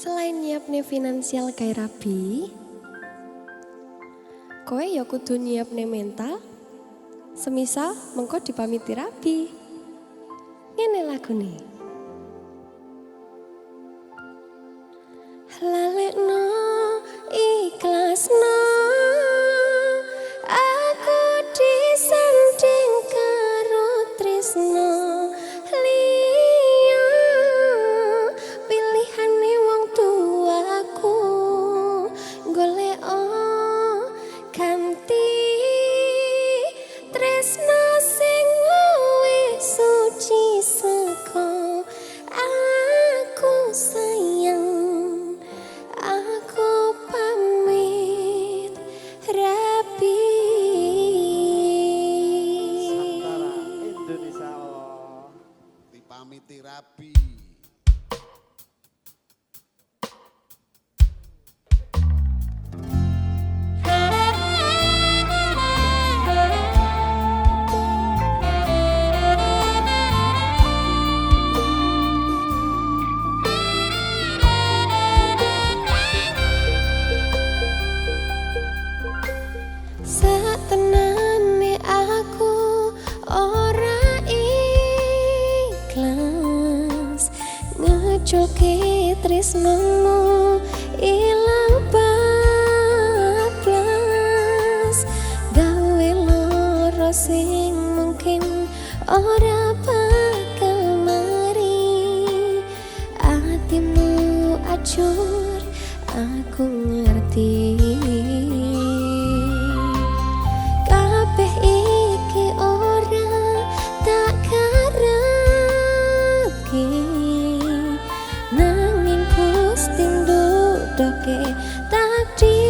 Selain nyiapne finansial kayak rabi, kowe ya kudu nyiapne mental. Semisal mengko dipamiti rabi. Ngene lagune. Lalekno ikhlasno aku disanding karo tresno liya pilihane wong tuaku golek kanthi tresno sing luwih suci saka aku sayang. Aku pamit rapi. Santara Indonesia Allah. Dipamiti rabi. Satenane aku ora ikhlas ngeculke tresnomu ilang bablas gawe loro sing mungkin ora bakal mari atimu acur aku ngerti. Kabeh iki ora tak karepke nanging Gusti ndudoke takdire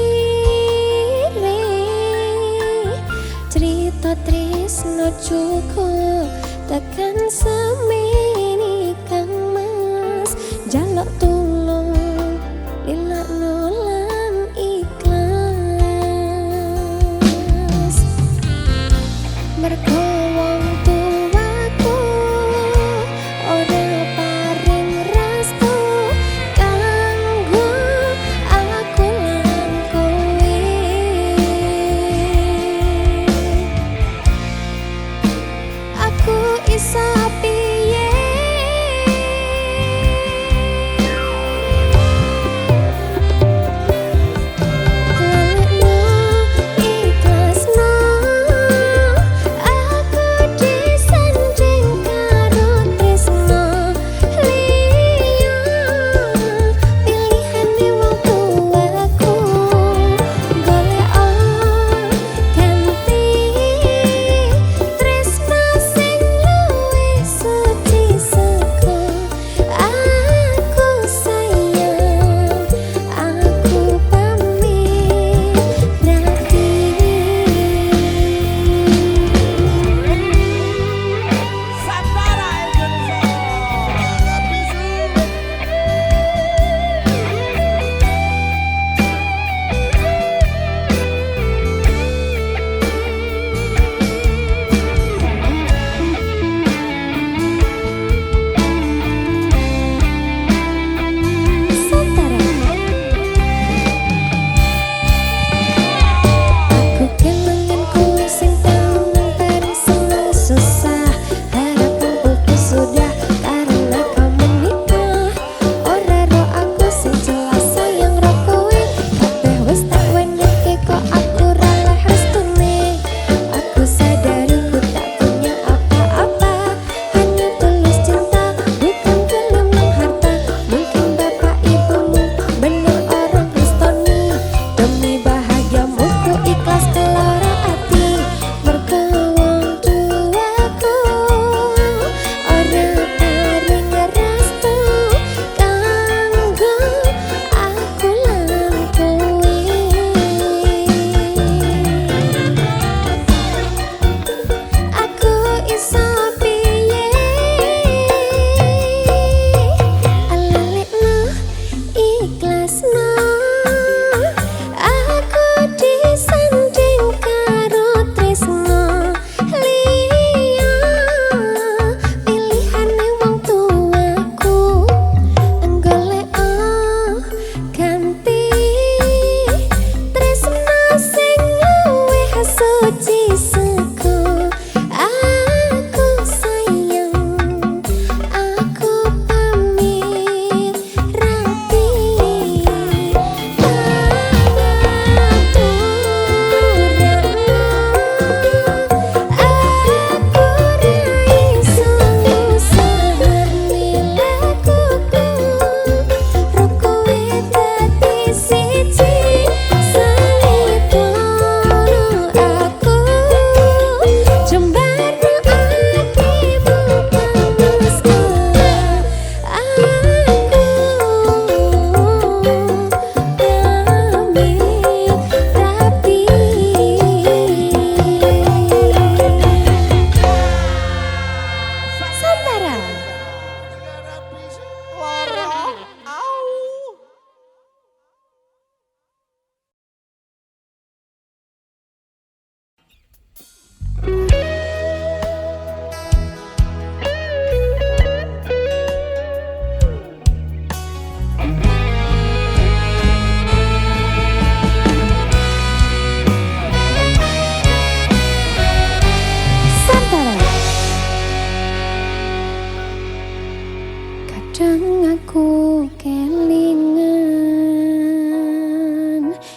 cerita tresno cukup tekan semini kang mas jaluk tulung lilakno lan ikhlas mergo wong tuaku ora paring restu kanggo aku lan kowe aku isa piye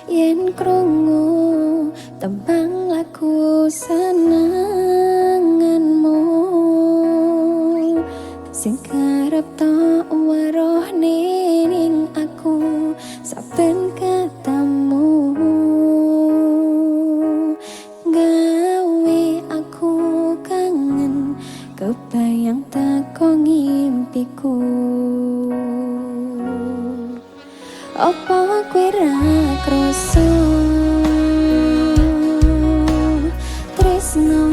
yen krungu tembang lagu senenganmu sing kerep tak weruh ning aku saben ketemu gawe aku kangen kebayang teko ngimpiku. Apa kowe ra krasa tresno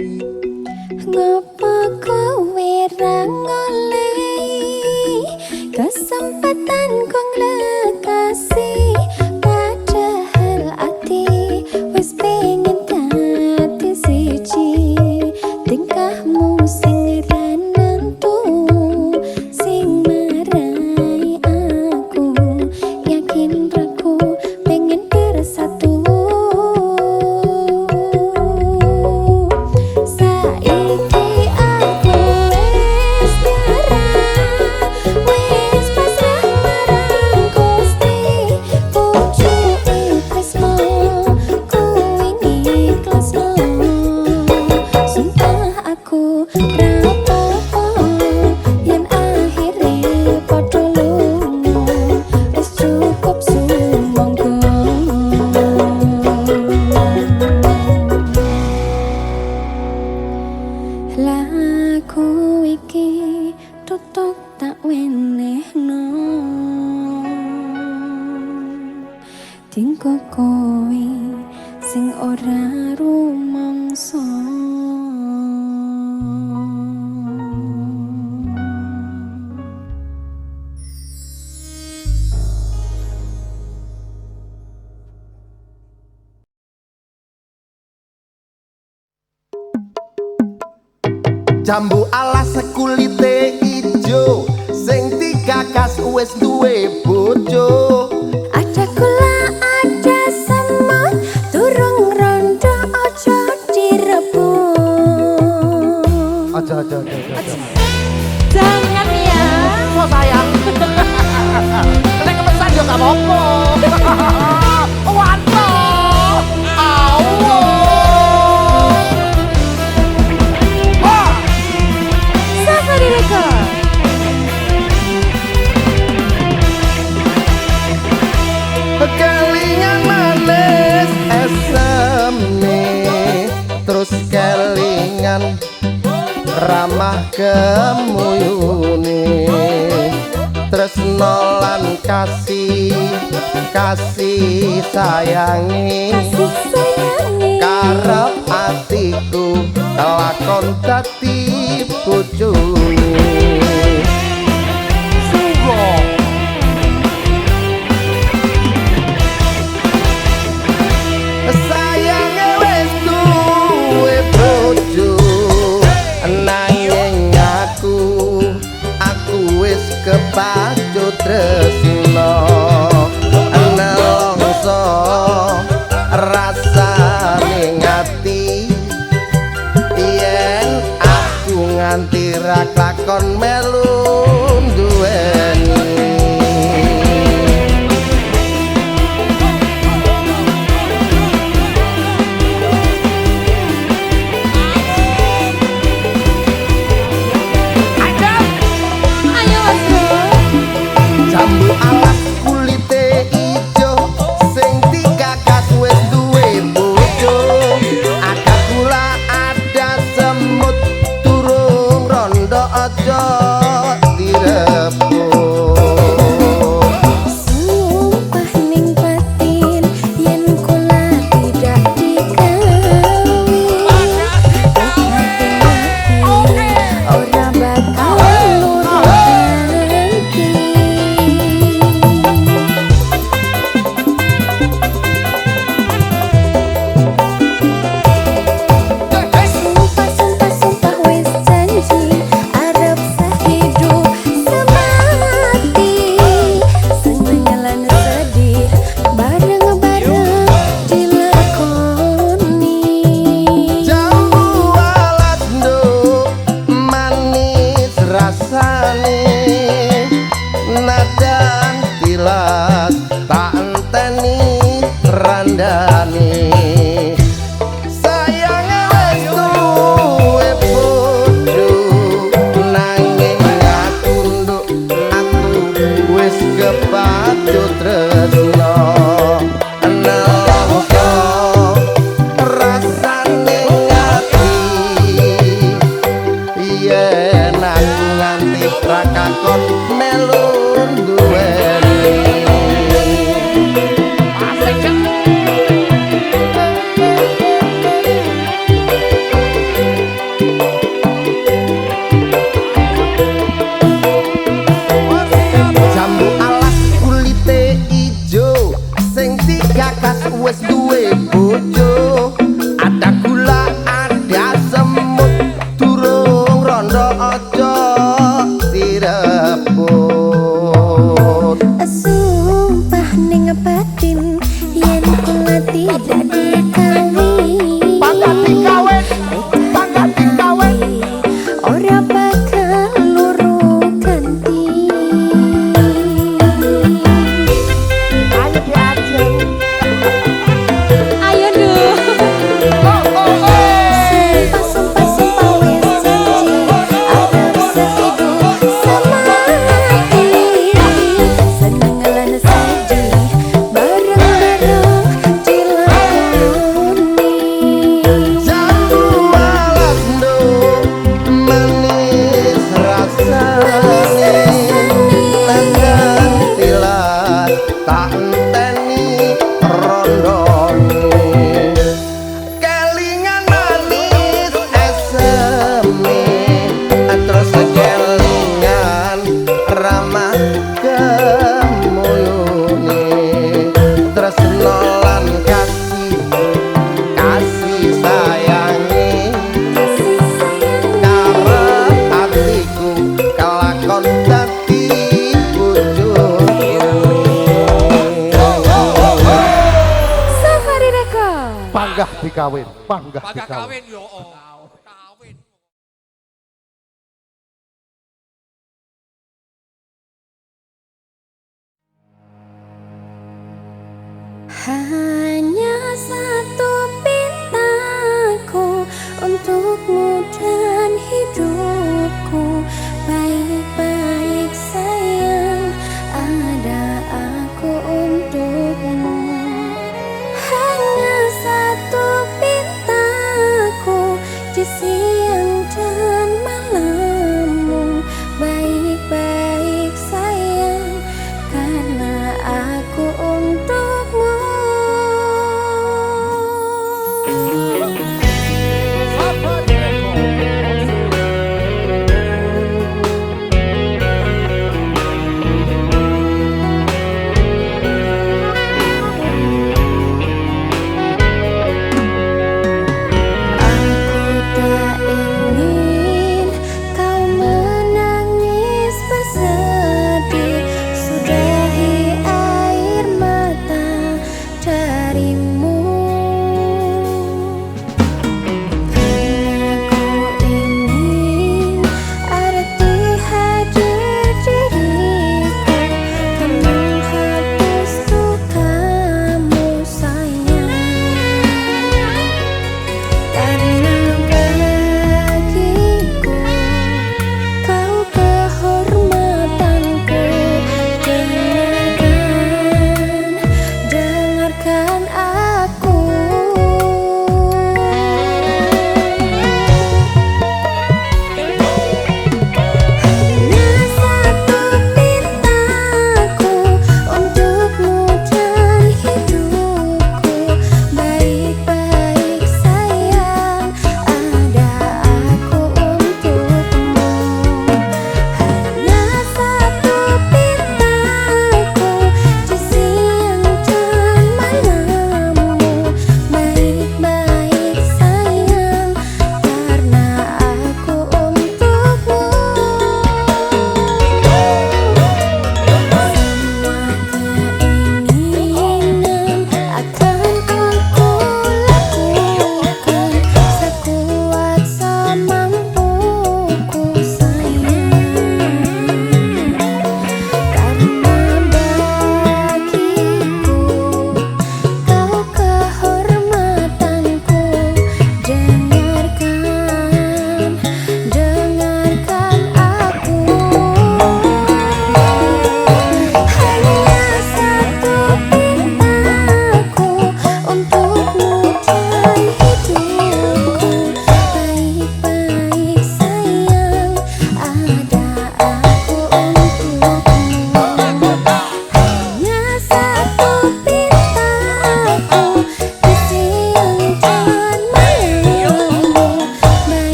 Ngopo kowe ra ngoleh kesempatan kong lekasi, padahal ati wis pengen dadi siji. Tingkahmu sing ra nentu, sing marai aku, yakin raku pengen bersatu. Lagu iki tutuk tak wenehno, tingko kowe sing ora rumangsa. Jambu alas kulite ijo, sing digagas wis duwe bojo. Ada gula, ada semut, durung rondo ojo direbut. Aja. Jangan ya. Oh sayang. Nek kepesan yo gak apa-apa. Wanto. Awo. Kelingan manis eseme, terus kelingan ramah kemuyune, tresno lan kasih sayangi, karep atiku lakon dadi bojone. Sayange wis duwe bojo, nanging aku wis kepacut tresno, nelongso rasane ngati, yen aku nganti ra klakon melu duweni. Jambu alas kulite ijo, sing digagas wis duwe bojo. Ada gula, ada semut, durung rondo ojo direbut. Sumpah ning batin yen kula tidak dikawin, ora bakal sumpah wis janji arep ojo direbut. Sumpah ning batin yen kula tidak dikawin. Bangga dikawin, bangga dikawin. Ora bakal luru ganti. Ayo diajeng. Ayo dong. Sumpah sumpah wis janji arep sehidup semati. Seneng lan sedih bareng-bareng dilakoni. Jambu malas ndo manis rasane, tekan tilas tak enteni rondone. Kelingan manis eseme, terus kelingan ramah kemulune. Terus nolan kasih sayangi karep atiku kelakon dadi bojone. Safari Record. Bangga dikawin, bangga Bangga dikawin. kawin yo. Kawin. Hanya satu pintaku untukmu dan hidupku. Baik-baik sayang, ada aku untukmu. Hanya satu pintaku di siang dan malammu. Baik-baik sayang, karena aku untukmu. Aku tak ingin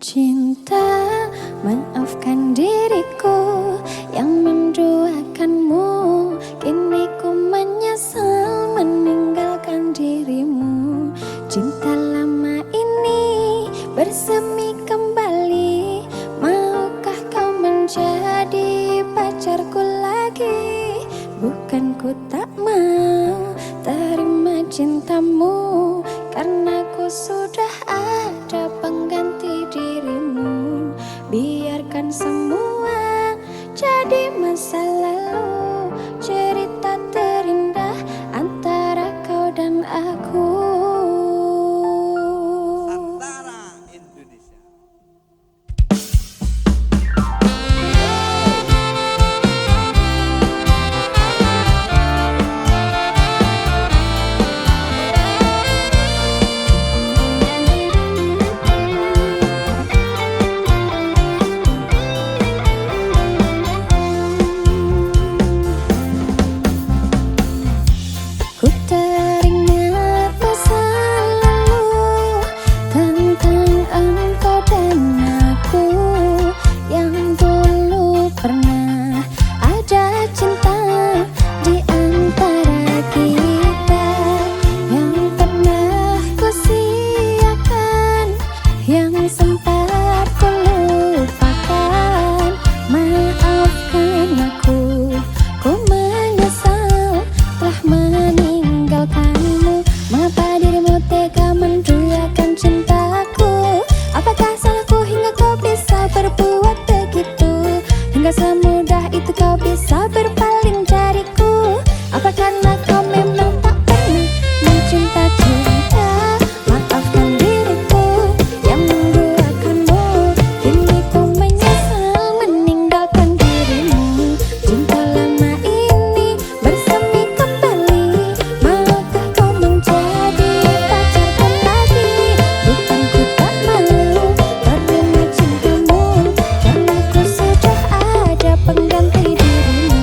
Cinta, maafkan diriku yang menduakanmu. Kini ku menyesal meninggalkan dirimu. Cinta lama ini bersemi kembali. Maukah kau menjadi pacarku lagi? Bukan ku tak mau terima cintamu, karena ku sudah ada pengganti dirimu. Biarkan semua jadi masa lalu, cerita terindah antara kau dan aku. Antara Indonesia. Ku teringat masa lalu tentang engkau dan aku, yang dulu pernah ada cinta di antara kita, yang pernah ku siakan, yang sempat ku lupakan. Maafkan aku, ku menyesal telah meninggalkanmu. Mengapa dirimu tega menduakan cintaku? Apakah salahku hingga kau bisa berbuat begitu? Hingga semudah itu kau bisa berpaling dariku? Apa karena kau memang tak pernah mencinta cinta? Maafkan diriku yang menduakanmu. Kini ku menyesal meninggalkan dirimu. Cinta lama ini bersemi kembali. Maukah kau menjadi pacarku lagi? Bukan ku tak mau terima cintamu, karena ku sudah ada pengganti dirimu.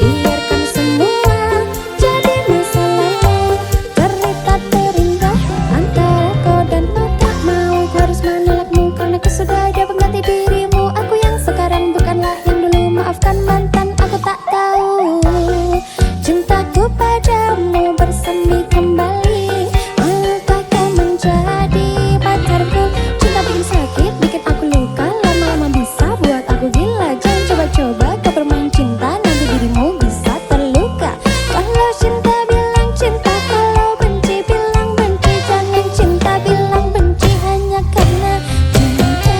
Biarkan semua jadi masa lalu, cerita terindah antara kau dan aku. Tak mau ku harus menolakmu, karena ku sudah ada pengganti dirimu. Aku yang sekarang bukanlah yang dulu. Maafkan mantan, aku tak tahu. Cintaku padamu bersemi kembali. Maukah kau menjadi pacarku? Cinta bikin sakit, bikin aku luka, lama-lama bisa buat aku gila. Jangan coba-coba kau bermain cinta, nanti dirimu bisa terluka. Kalau cinta bilang cinta, kalau benci bilang benci. Jangan cinta bilang benci hanya karena cinta.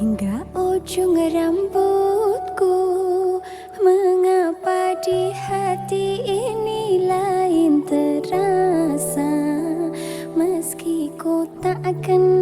hingga ujung rambutku. Mengapa di hati ini lain terasa, meski ku tak akan